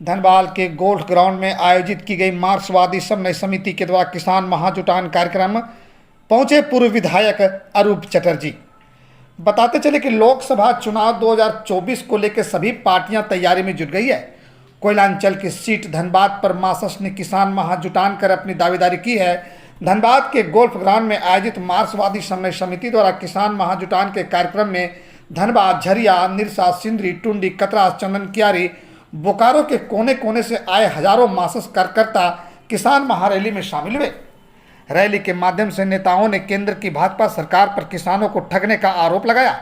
धनबाद के golf ground में आयोजित की गई मार्क्सवादी समन्वय समिति के द्वारा किसान महाजुटान कार्यक्रम पहुंचे पूर्व विधायक अरूप चटर्जी। बताते चले कि लोकसभा चुनाव 2024 को लेकर सभी पार्टियां तैयारी में जुट गई है। कोयलांचल की सीट धनबाद पर मार्क्सवादी ने किसान महाजुटान कर अपनी दावेदारी की है। धनबाद के गोल्फ ग्राउंड में आयोजित मार्क्सवादी समन्वय समिति द्वारा किसान महाजुटान के कार्यक्रम में धनबाद, झरिया, निरसा, सिंदरी, टुंडी, कतरा, चंदन कियारी, बोकारो के कोने कोने से आए हजारों मार्क्सिस्ट कार्यकर्ता किसान महारैली में शामिल हुए। रैली के माध्यम से नेताओं ने केंद्र की भाजपा सरकार पर किसानों को ठगने का आरोप लगाया।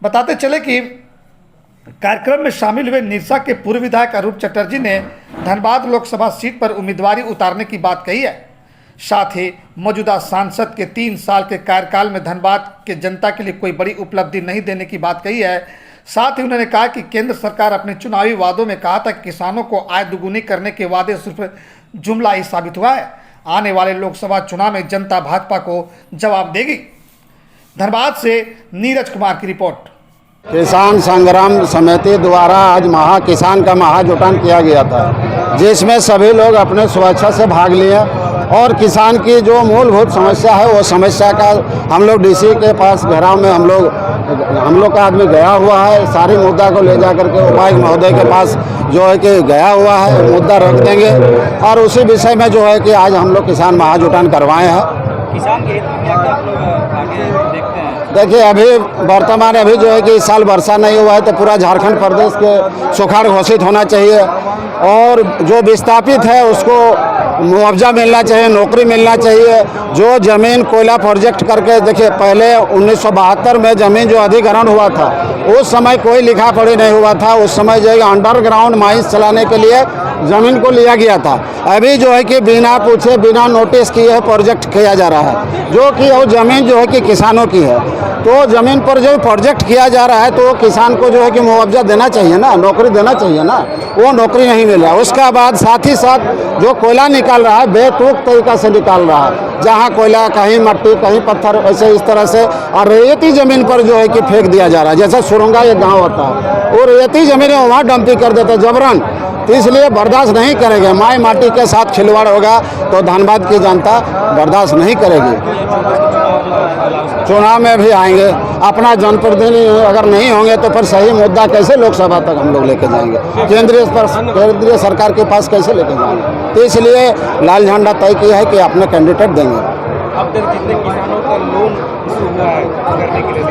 बताते चले कि कार्यक्रम में शामिल हुए निरसा के पूर्व विधायक अरूप चटर्जी ने धनबाद लोकसभा सीट पर उम्मीदवारी उतारने की बात कही है। साथ ही मौजूदा सांसद के 3 साल के कार्यकाल में धनबाद के जनता के लिए कोई बड़ी उपलब्धि नहीं देने की बात कही है। साथ ही उन्होंने कहा कि केंद्र सरकार अपने चुनावी वादों में कहा था कि किसानों को आय दुगुनी करने के वादे सिर्फ जुमला ही साबित हुआ है। आने वाले लोकसभा चुनाव में जनता भाजपा को जवाब देगी। धनबाद से नीरज कुमार की रिपोर्ट। किसान संग्राम समिति द्वारा आज किसान का महाजुटान किया गया था, जिसमें सभी लोग अपने स्वेच्छा से भाग लिए और किसान की जो मूलभूत समस्या है वो समस्या का हम लोग डीसी के पास घेराव में हम लोग का आदमी गया हुआ है। सारी मुद्दा को ले जा करके उपायुक्त महोदय के पास जो है कि गया हुआ है, मुद्दा रख देंगे और उसी विषय में जो है कि आज हम लोग किसान महाजुटान करवाए हैं। किसान के हित में क्या आप लोग आगे देखते हैं? देखिए, अभी वर्तमान अभी जो है कि इस साल वर्षा नहीं हुआ है तो पूरा झारखंड प्रदेश के सुखाड़ घोषित होना चाहिए और जो विस्थापित है उसको मुआवजा मिलना चाहिए, नौकरी मिलना चाहिए। जो जमीन कोयला प्रोजेक्ट करके देखिए, पहले 1972 में जमीन जो अधिग्रहण हुआ था उस समय कोई लिखा पढ़ी नहीं हुआ था। उस समय जो है अंडरग्राउंड माइंस चलाने के लिए ज़मीन को लिया गया था। अभी जो है कि बिना पूछे बिना नोटिस किए प्रोजेक्ट किया जा रहा है, जो कि वो ज़मीन जो है कि किसानों की है। तो ज़मीन पर जो प्रोजेक्ट किया जा रहा है तो किसान को जो है कि मुआवजा देना चाहिए ना, नौकरी देना चाहिए ना, वो नौकरी नहीं मिल रहा। उसका बाद साथ ही साथ जो कोयला निकाल रहा है बेतुक तरीका से निकाल रहा है, जहाँ कोयला कहीं मट्टी कहीं पत्थर ऐसे इस तरह से और रेती ज़मीन पर जो है कि फेंक दिया जा रहा है। जैसे सुरंगा एक गाँव होता है वो रेती ज़मीन वहाँ डंपिंग कर देते जबरन। तो इसलिए बर्दाश्त नहीं करेंगे। माई माटी के साथ खिलवाड़ होगा तो धनबाद की जनता बर्दाश्त नहीं करेगी। चुनाव में भी आएंगे, अपना जनप्रतिनिधि अगर नहीं होंगे तो फिर सही मुद्दा कैसे लोकसभा तक हम लोग लेके जाएंगे, केंद्रीय सरकार के पास कैसे लेके जाएंगे। तो इसलिए लाल झंडा तय किया है कि अपने कैंडिडेट देंगे। अब तक जितने किसानों का लोन हुआ है करने के लिए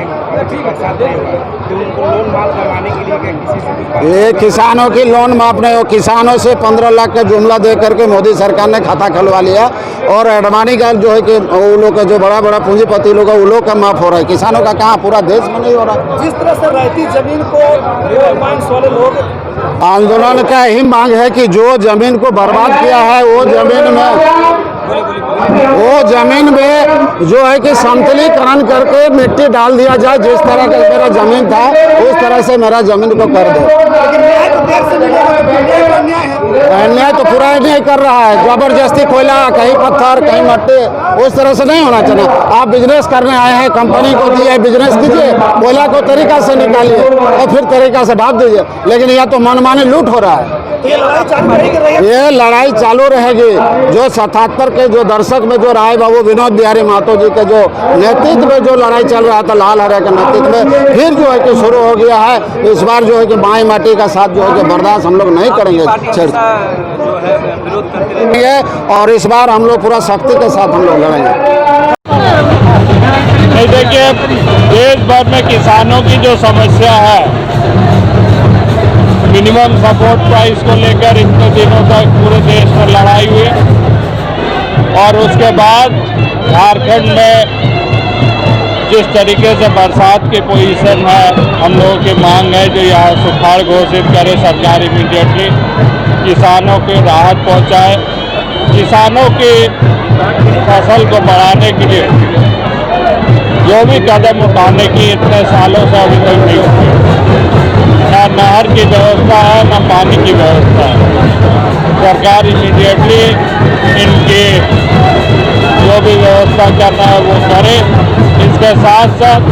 तो उनको लोन माफ करवाने के लिए किसी से ये किसानों की लोन माफ नहीं हो। किसानों से 15 लाख का जुमला दे करके मोदी सरकार ने खाता खुलवा लिया और एडवाणी का जो है कि वो लोग का जो बड़ा बड़ा पूंजीपति लोग है वो लोग का माफ हो रहा है। किसानों का कहाँ, पूरा देश में नहीं हो रहा। जिस तरह से रहती जमीन को वाले लोग आंदोलन का ही मांग है कि जो जमीन को बर्बाद किया है वो जमीन में जो है कि समतलीकरण करके मिट्टी डाल दिया जाए। जिस तरह का मेरा जमीन था उस तरह से मेरा जमीन को कर दे। अन्याय तो पूरा नहीं कर रहा है, जबरदस्ती कोयला कहीं पत्थर कहीं मट्टी उस तरह से नहीं होना चाहिए। आप बिजनेस करने आए हैं, कंपनी को दिए बिजनेस कीजिए, कोयला को तरीका से निकालिए और फिर तरीका से ढाप दीजिए। लेकिन यह तो मनमानी लूट हो रहा है। ये लड़ाई चालू रहेगी। जो 77 के जो दशक में जो राय बाबू विनोद बिहारी महतो जी के जो नेतृत्व में जो लड़ाई चल रहा था लाल हरे के नेतृत्व में, फिर जो है कि शुरू हो गया है। इस बार जो है कि माई माटी का साथ जो है कि बर्दाश्त हम लोग नहीं करेंगे और इस बार हम लोग पूरा शक्ति के साथ हम लोग लड़ेंगे। देखिए, देश भर में किसानों की जो समस्या है, मिनिमम सपोर्ट प्राइस को लेकर इतने दिनों तक पूरे देश में लड़ाई हुई और उसके बाद झारखंड में जिस तरीके से बरसात की पोजीशन है, हम लोगों की मांग है जो यहाँ सुखाड़ घोषित करे सरकार इमीडिएटली, किसानों को राहत पहुँचाए, किसानों की फसल को बढ़ाने के लिए जो भी कदम उठाने की इतने सालों से अभी तक नहीं हुई। न नहर की व्यवस्था है न पानी की व्यवस्था है। सरकार इमीडिएटली इनकी जो भी व्यवस्था करना है वो करे। इसके इसके साथ साथ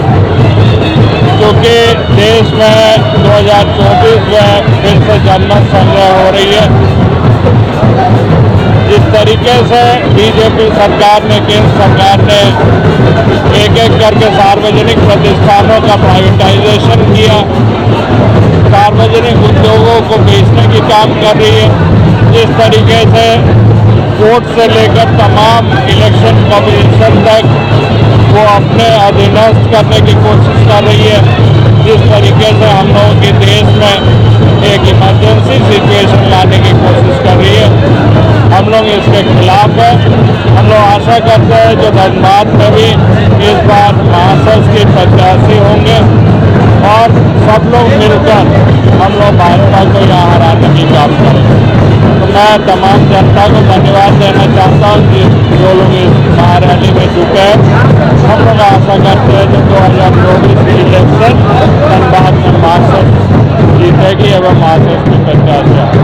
क्योंकि देश में 2024 में फिर से जनमत संग्रह हो रही है, जिस तरीके से बीजेपी सरकार ने, केंद्र सरकार ने एक एक करके सार्वजनिक प्रतिष्ठानों का प्राइवेटाइजेशन किया, सार्वजनिक उद्योगों को बेचने की काम कर रही है, जिस तरीके से कोर्ट से लेकर तमाम इलेक्शन कमीशन तक वो अपने अधीनस्थ करने की कोशिश कर रही है, जिस तरीके से हम लोगों के देश में एक इमरजेंसी सिचुएशन लाने की कोशिश कर रही है, हम लोग इसके खिलाफ है। हम लोग आशा करते हैं जो धनबाद में भी इस बार महासंघ के प्रत्याशी होंगे और सब लोग मिलकर हम लोग भाजपा को यहाँ हराने की काम करेंगे। तो मैं तमाम जनता को धन्यवाद देना चाहता हूँ कि जो लोग इस महारैली में जुटे हैं। हम लोग आशा करते हैं जो 2024 की इलेक्शन धनबाद में महासंघ जीतेगी एवं महासंघ की प्रत्याशी